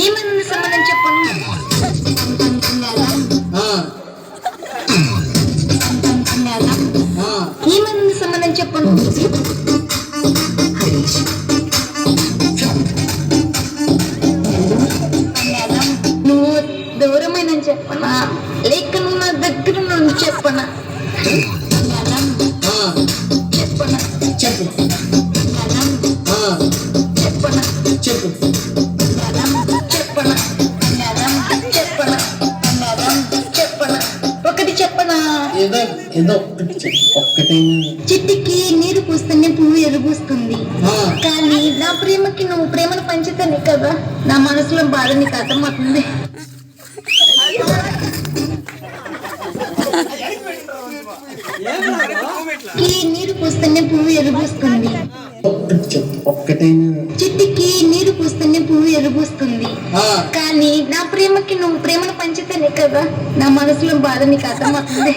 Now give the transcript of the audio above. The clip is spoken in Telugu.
ఏమన్నా సమాధానం చెప్పను. ఏమన్నా సమాధానం చెప్పను. నువ్వు దూరమైన చెప్పనా లేక నువ్వు నా దగ్గర నుండి చెప్పనా? చెప్పనా చెప్పు చెప్పనా చెప్పు చెప్పనా చెప్పనా చెప్పనా ఒకటి చెప్పనా? ఏదో ఏదో ఒక్కటి చెప్పు. ఒక్కటైనా చెట్టుకి నీరు పూస్తేనే పువ్వు ఎరుగూస్తుంది. కానీ నా ప్రేమకి నువ్వు ప్రేమను పంచితేనే కదా నా మనసులో బాధ నీకు అర్థమవుతుంది. నీరు పూస్తేనే పువ్వు ఎరుగూస్తుంది. ఒక్కటి చెప్పు. ఒక్కటైనా చెట్టుకి నీరు పూస్తేనే పువ్వు ఎరుగూస్తుంది. కానీ నా ప్రేమకి నువ్వు ప్రేమను పంచితేనే కదా నా మనసులో బాధ నీకు అర్థమవుతుంది.